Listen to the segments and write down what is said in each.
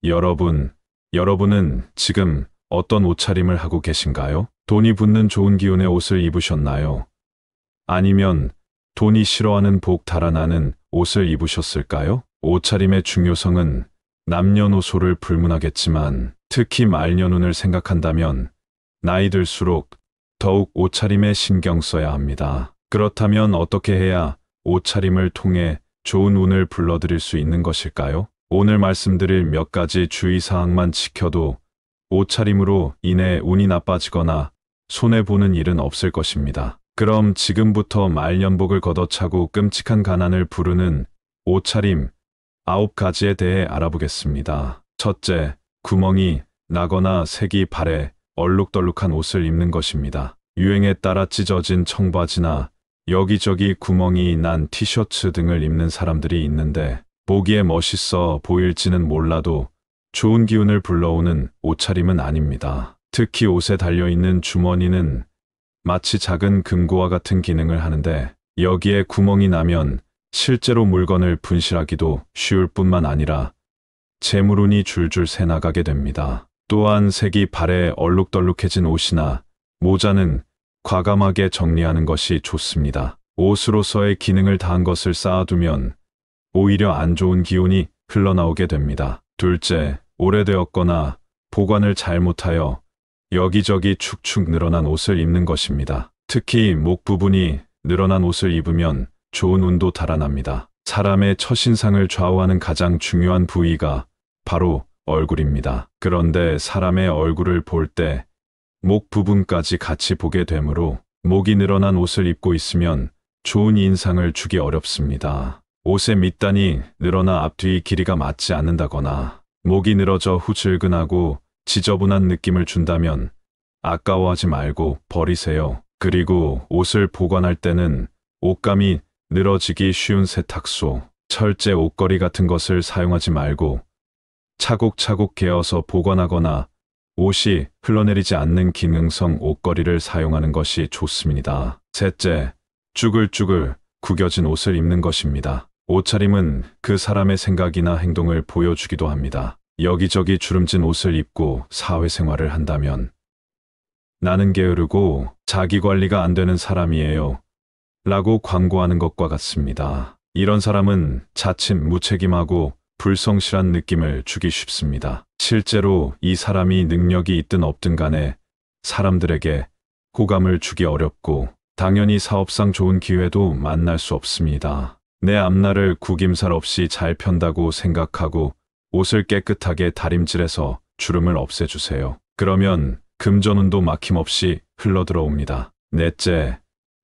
여러분은 지금 어떤 옷차림을 하고 계신가요? 돈이 붙는 좋은 기운의 옷을 입으셨나요? 아니면 돈이 싫어하는 복 달아나는 옷을 입으셨을까요? 옷차림의 중요성은 남녀노소를 불문하겠지만 특히 말년운을 생각한다면 나이 들수록 더욱 옷차림에 신경 써야 합니다. 그렇다면 어떻게 해야 옷차림을 통해 좋은 운을 불러들일 수 있는 것일까요? 오늘 말씀드릴 몇 가지 주의사항만 지켜도 옷차림으로 인해 운이 나빠지거나 손해보는 일은 없을 것입니다. 그럼 지금부터 말년복을 걷어차고 끔찍한 가난을 부르는 옷차림 9가지에 대해 알아보겠습니다. 첫째, 구멍이 나거나 색이 바래 얼룩덜룩한 옷을 입는 것입니다. 유행에 따라 찢어진 청바지나 여기저기 구멍이 난 티셔츠 등을 입는 사람들이 있는데 보기에 멋있어 보일지는 몰라도 좋은 기운을 불러오는 옷차림은 아닙니다. 특히 옷에 달려있는 주머니는 마치 작은 금고와 같은 기능을 하는데 여기에 구멍이 나면 실제로 물건을 분실하기도 쉬울 뿐만 아니라 재물운이 줄줄 새나가게 됩니다. 또한 색이 바래 얼룩덜룩해진 옷이나 모자는 과감하게 정리하는 것이 좋습니다. 옷으로서의 기능을 다한 것을 쌓아두면 오히려 안 좋은 기운이 흘러나오게 됩니다. 둘째, 오래되었거나 보관을 잘못하여 여기저기 축축 늘어난 옷을 입는 것입니다. 특히 목 부분이 늘어난 옷을 입으면 좋은 운도 달아납니다. 사람의 첫인상을 좌우하는 가장 중요한 부위가 바로 얼굴입니다. 그런데 사람의 얼굴을 볼 때 목 부분까지 같이 보게 되므로 목이 늘어난 옷을 입고 있으면 좋은 인상을 주기 어렵습니다. 옷의 밑단이 늘어나 앞뒤 길이가 맞지 않는다거나 목이 늘어져 후줄근하고 지저분한 느낌을 준다면 아까워하지 말고 버리세요. 그리고 옷을 보관할 때는 옷감이 늘어지기 쉬운 세탁소, 철제 옷걸이 같은 것을 사용하지 말고 차곡차곡 개어서 보관하거나 옷이 흘러내리지 않는 기능성 옷걸이를 사용하는 것이 좋습니다. 셋째, 쭈글쭈글 구겨진 옷을 입는 것입니다. 옷차림은 그 사람의 생각이나 행동을 보여주기도 합니다. 여기저기 주름진 옷을 입고 사회생활을 한다면 나는 게으르고 자기관리가 안 되는 사람이에요 라고 광고하는 것과 같습니다. 이런 사람은 자칫 무책임하고 불성실한 느낌을 주기 쉽습니다. 실제로 이 사람이 능력이 있든 없든 간에 사람들에게 호감을 주기 어렵고 당연히 사업상 좋은 기회도 만날 수 없습니다. 내 앞날을 구김살 없이 잘 편다고 생각하고 옷을 깨끗하게 다림질해서 주름을 없애주세요. 그러면 금전운도 막힘없이 흘러들어옵니다. 넷째,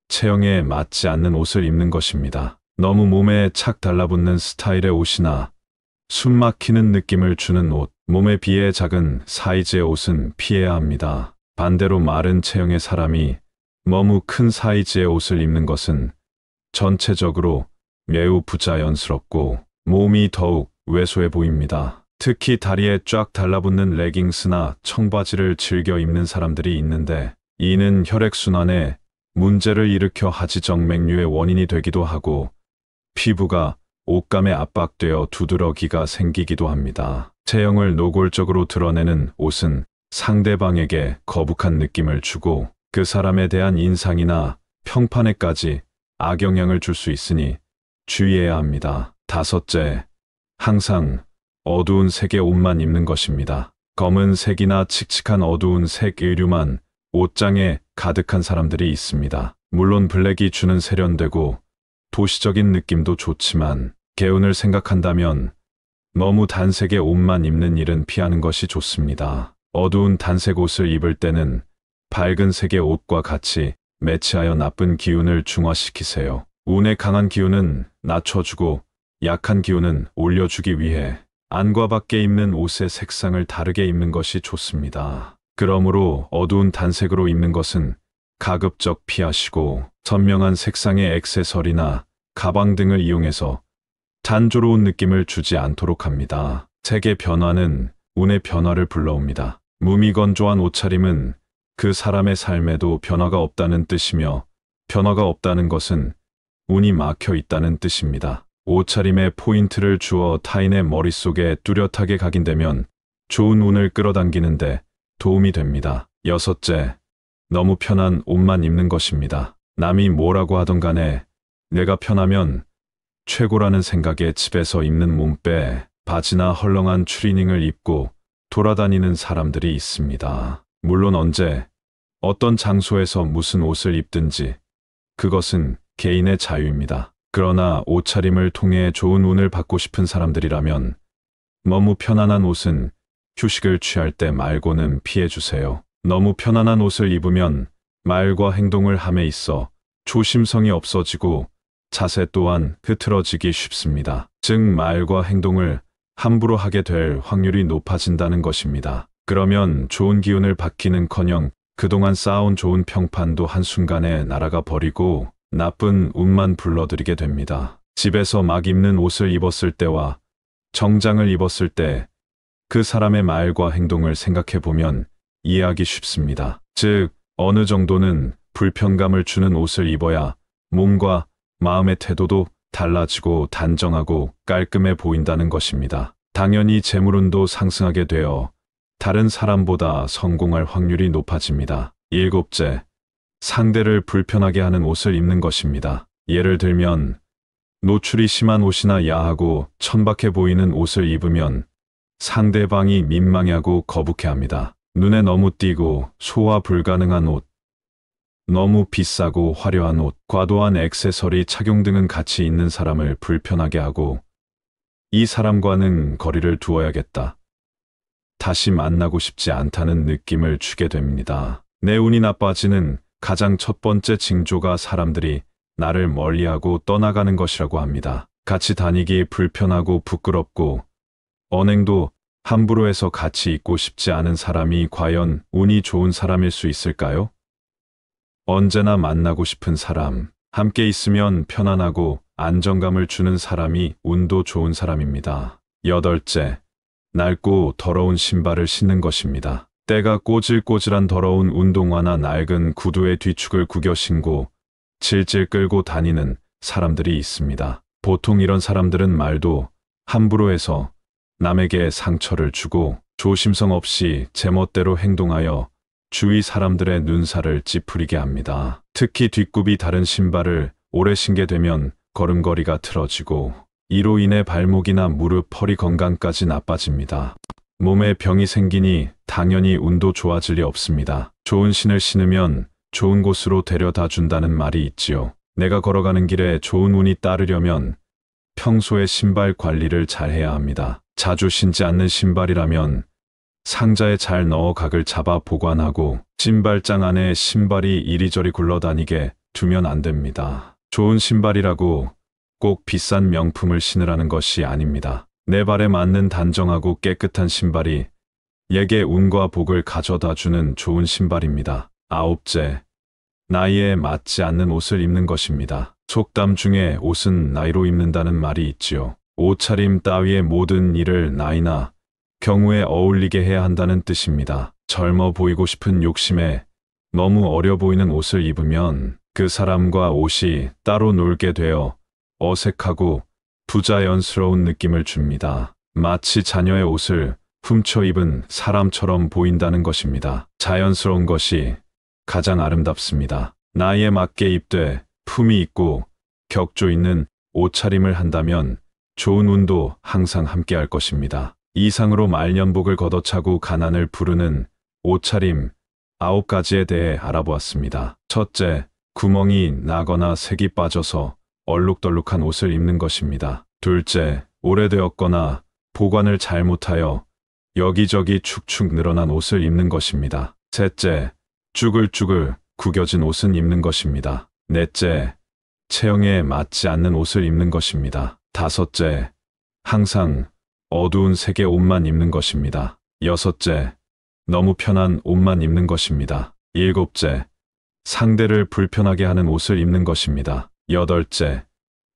체형에 맞지 않는 옷을 입는 것입니다. 너무 몸에 착 달라붙는 스타일의 옷이나 숨 막히는 느낌을 주는 옷, 몸에 비해 작은 사이즈의 옷은 피해야 합니다. 반대로 마른 체형의 사람이 너무 큰 사이즈의 옷을 입는 것은 전체적으로 매우 부자연스럽고 몸이 더욱 왜소해 보입니다. 특히 다리에 쫙 달라붙는 레깅스나 청바지를 즐겨 입는 사람들이 있는데 이는 혈액순환에 문제를 일으켜 하지정맥류의 원인이 되기도 하고 피부가 옷감에 압박되어 두드러기가 생기기도 합니다. 체형을 노골적으로 드러내는 옷은 상대방에게 거북한 느낌을 주고 그 사람에 대한 인상이나 평판에까지 악영향을 줄 수 있으니 주의해야 합니다. 다섯째, 항상 어두운 색의 옷만 입는 것입니다. 검은색이나 칙칙한 어두운 색 의류만 옷장에 가득한 사람들이 있습니다. 물론 블랙이 주는 세련되고 도시적인 느낌도 좋지만 개운을 생각한다면 너무 단색의 옷만 입는 일은 피하는 것이 좋습니다. 어두운 단색 옷을 입을 때는 밝은 색의 옷과 같이 매치하여 나쁜 기운을 중화시키세요. 운에 강한 기운은 낮춰주고 약한 기운은 올려주기 위해 안과 밖에 입는 옷의 색상을 다르게 입는 것이 좋습니다. 그러므로 어두운 단색으로 입는 것은 가급적 피하시고 선명한 색상의 액세서리나 가방 등을 이용해서 단조로운 느낌을 주지 않도록 합니다. 색의 변화는 운의 변화를 불러옵니다. 무미건조한 옷차림은 그 사람의 삶에도 변화가 없다는 뜻이며 변화가 없다는 것은 운이 막혀 있다는 뜻입니다. 옷차림에 포인트를 주어 타인의 머릿속에 뚜렷하게 각인되면 좋은 운을 끌어당기는데 도움이 됩니다. 여섯째, 너무 편한 옷만 입는 것입니다. 남이 뭐라고 하던 간에 내가 편하면 최고라는 생각에 집에서 입는 몸빼 바지나 헐렁한 추리닝을 입고 돌아다니는 사람들이 있습니다. 물론 언제, 어떤 장소에서 무슨 옷을 입든지 그것은 개인의 자유입니다. 그러나 옷차림을 통해 좋은 운을 받고 싶은 사람들이라면 너무 편안한 옷은 휴식을 취할 때 말고는 피해주세요. 너무 편안한 옷을 입으면 말과 행동을 함에 있어 조심성이 없어지고 자세 또한 흐트러지기 쉽습니다. 즉 말과 행동을 함부로 하게 될 확률이 높아진다는 것입니다. 그러면 좋은 기운을 받기는커녕 그동안 쌓아온 좋은 평판도 한순간에 날아가 버리고 나쁜 운만 불러들이게 됩니다. 집에서 막 입는 옷을 입었을 때와 정장을 입었을 때 그 사람의 말과 행동을 생각해 보면 이해하기 쉽습니다. 즉, 어느 정도는 불편감을 주는 옷을 입어야 몸과 마음의 태도도 달라지고 단정하고 깔끔해 보인다는 것입니다. 당연히 재물운도 상승하게 되어 다른 사람보다 성공할 확률이 높아집니다. 일곱째, 상대를 불편하게 하는 옷을 입는 것입니다. 예를 들면 노출이 심한 옷이나 야하고 천박해 보이는 옷을 입으면 상대방이 민망해하고 거북해합니다. 눈에 너무 띄고 소화 불가능한 옷, 너무 비싸고 화려한 옷, 과도한 액세서리 착용 등은 같이 있는 사람을 불편하게 하고 이 사람과는 거리를 두어야겠다, 다시 만나고 싶지 않다는 느낌을 주게 됩니다. 내 운이 나빠지는 가장 첫 번째 징조가 사람들이 나를 멀리하고 떠나가는 것이라고 합니다. 같이 다니기 불편하고 부끄럽고 언행도 함부로 해서 같이 있고 싶지 않은 사람이 과연 운이 좋은 사람일 수 있을까요? 언제나 만나고 싶은 사람, 함께 있으면 편안하고 안정감을 주는 사람이 운도 좋은 사람입니다. 여덟째, 낡고 더러운 신발을 신는 것입니다. 때가 꼬질꼬질한 더러운 운동화나 낡은 구두의 뒤축을 구겨 신고 질질 끌고 다니는 사람들이 있습니다. 보통 이런 사람들은 말도 함부로 해서 남에게 상처를 주고 조심성 없이 제멋대로 행동하여 주위 사람들의 눈살을 찌푸리게 합니다. 특히 뒷굽이 다른 신발을 오래 신게 되면 걸음걸이가 틀어지고 이로 인해 발목이나 무릎, 허리 건강까지 나빠집니다. 몸에 병이 생기니 당연히 운도 좋아질 리 없습니다. 좋은 신을 신으면 좋은 곳으로 데려다 준다는 말이 있지요. 내가 걸어가는 길에 좋은 운이 따르려면 평소에 신발 관리를 잘 해야 합니다. 자주 신지 않는 신발이라면 상자에 잘 넣어 각을 잡아 보관하고 신발장 안에 신발이 이리저리 굴러다니게 두면 안 됩니다. 좋은 신발이라고 꼭 비싼 명품을 신으라는 것이 아닙니다. 내 발에 맞는 단정하고 깨끗한 신발이 내게 운과 복을 가져다 주는 좋은 신발입니다. 아홉째, 나이에 맞지 않는 옷을 입는 것입니다. 속담 중에 옷은 나이로 입는다는 말이 있지요. 옷차림 따위의 모든 일을 나이나 경우에 어울리게 해야 한다는 뜻입니다. 젊어 보이고 싶은 욕심에 너무 어려 보이는 옷을 입으면 그 사람과 옷이 따로 놀게 되어 어색하고 부자연스러운 느낌을 줍니다. 마치 자녀의 옷을 훔쳐 입은 사람처럼 보인다는 것입니다. 자연스러운 것이 가장 아름답습니다. 나이에 맞게 입되 품이 있고 격조 있는 옷차림을 한다면 좋은 운도 항상 함께할 것입니다. 이상으로 말년복을 걷어차고 가난을 부르는 옷차림 9가지에 대해 알아보았습니다. 첫째, 구멍이 나거나 색이 빠져서 얼룩덜룩한 옷을 입는 것입니다. 둘째, 오래되었거나 보관을 잘못하여 여기저기 축축 늘어난 옷을 입는 것입니다. 셋째, 쭈글쭈글 구겨진 옷은 입는 것입니다. 넷째, 체형에 맞지 않는 옷을 입는 것입니다. 다섯째, 항상 어두운 색의 옷만 입는 것입니다. 여섯째, 너무 편한 옷만 입는 것입니다. 일곱째, 상대를 불편하게 하는 옷을 입는 것입니다. 여덟째,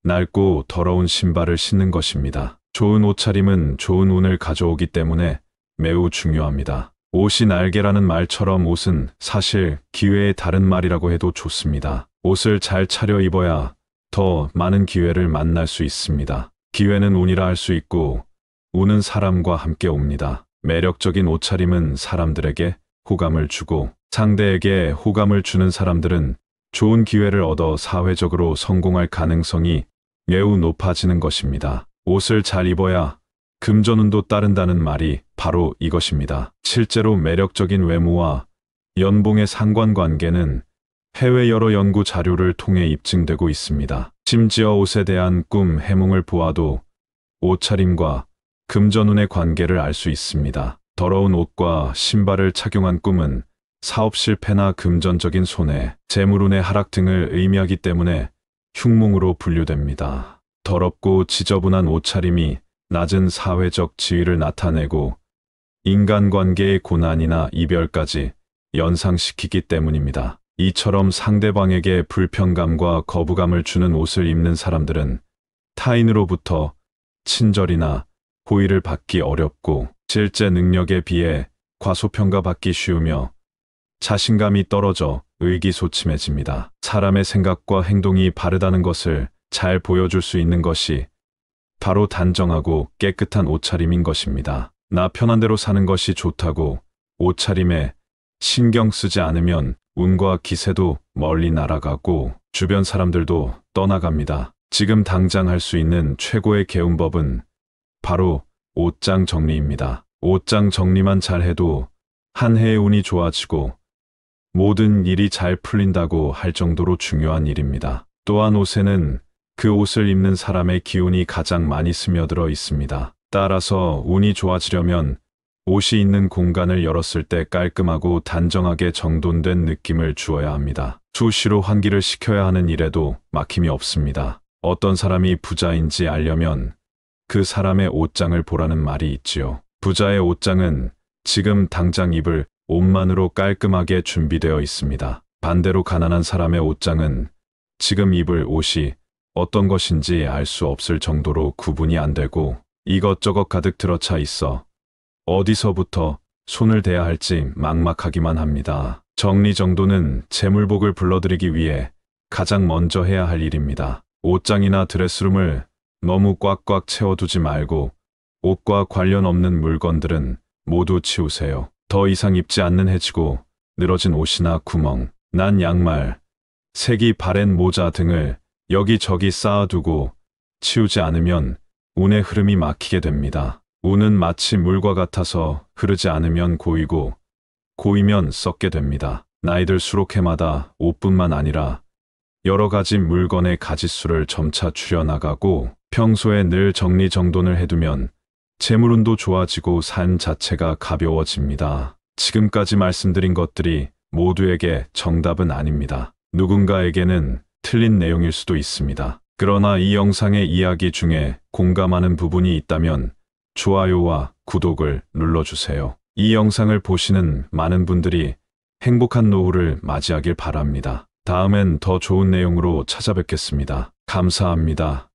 낡고 더러운 신발을 신는 것입니다. 좋은 옷차림은 좋은 운을 가져오기 때문에 매우 중요합니다. 옷이 날개라는 말처럼 옷은 사실 기회의 다른 말이라고 해도 좋습니다. 옷을 잘 차려 입어야 더 많은 기회를 만날 수 있습니다. 기회는 운이라 할 수 있고 운은 사람과 함께 옵니다. 매력적인 옷차림은 사람들에게 호감을 주고 상대에게 호감을 주는 사람들은 좋은 기회를 얻어 사회적으로 성공할 가능성이 매우 높아지는 것입니다. 옷을 잘 입어야 금전운도 따른다는 말이 바로 이것입니다. 실제로 매력적인 외모와 연봉의 상관관계는 해외 여러 연구 자료를 통해 입증되고 있습니다. 심지어 옷에 대한 꿈, 해몽을 보아도 옷차림과 금전운의 관계를 알 수 있습니다. 더러운 옷과 신발을 착용한 꿈은 사업 실패나 금전적인 손해, 재물운의 하락 등을 의미하기 때문에 흉몽으로 분류됩니다. 더럽고 지저분한 옷차림이 낮은 사회적 지위를 나타내고 인간관계의 고난이나 이별까지 연상시키기 때문입니다. 이처럼 상대방에게 불편감과 거부감을 주는 옷을 입는 사람들은 타인으로부터 친절이나 호의를 받기 어렵고 실제 능력에 비해 과소평가받기 쉬우며 자신감이 떨어져 의기소침해집니다. 사람의 생각과 행동이 바르다는 것을 잘 보여줄 수 있는 것이 바로 단정하고 깨끗한 옷차림인 것입니다. 나 편한 대로 사는 것이 좋다고 옷차림에 신경 쓰지 않으면 운과 기세도 멀리 날아가고 주변 사람들도 떠나갑니다. 지금 당장 할 수 있는 최고의 개운법은 바로 옷장 정리입니다. 옷장 정리만 잘해도 한 해의 운이 좋아지고 모든 일이 잘 풀린다고 할 정도로 중요한 일입니다. 또한 옷에는 그 옷을 입는 사람의 기운이 가장 많이 스며들어 있습니다. 따라서 운이 좋아지려면 옷이 있는 공간을 열었을 때 깔끔하고 단정하게 정돈된 느낌을 주어야 합니다. 수시로 환기를 시켜야 하는 일에도 막힘이 없습니다. 어떤 사람이 부자인지 알려면 그 사람의 옷장을 보라는 말이 있지요. 부자의 옷장은 지금 당장 입을 옷만으로 깔끔하게 준비되어 있습니다. 반대로 가난한 사람의 옷장은 지금 입을 옷이 어떤 것인지 알 수 없을 정도로 구분이 안 되고 이것저것 가득 들어차 있어 어디서부터 손을 대야 할지 막막하기만 합니다. 정리정돈은 재물복을 불러들이기 위해 가장 먼저 해야 할 일입니다. 옷장이나 드레스룸을 너무 꽉꽉 채워두지 말고 옷과 관련 없는 물건들은 모두 치우세요. 더 이상 입지 않는 해지고 늘어진 옷이나 구멍, 난 양말, 색이 바랜 모자 등을 여기저기 쌓아두고 치우지 않으면 운의 흐름이 막히게 됩니다. 운은 마치 물과 같아서 흐르지 않으면 고이고 고이면 썩게 됩니다. 나이 들수록 해마다 옷뿐만 아니라 여러 가지 물건의 가짓수를 점차 줄여나가고 평소에 늘 정리정돈을 해두면 재물운도 좋아지고 삶 자체가 가벼워집니다. 지금까지 말씀드린 것들이 모두에게 정답은 아닙니다. 누군가에게는 틀린 내용일 수도 있습니다. 그러나 이 영상의 이야기 중에 공감하는 부분이 있다면 좋아요와 구독을 눌러주세요. 이 영상을 보시는 많은 분들이 행복한 노후를 맞이하길 바랍니다. 다음엔 더 좋은 내용으로 찾아뵙겠습니다. 감사합니다.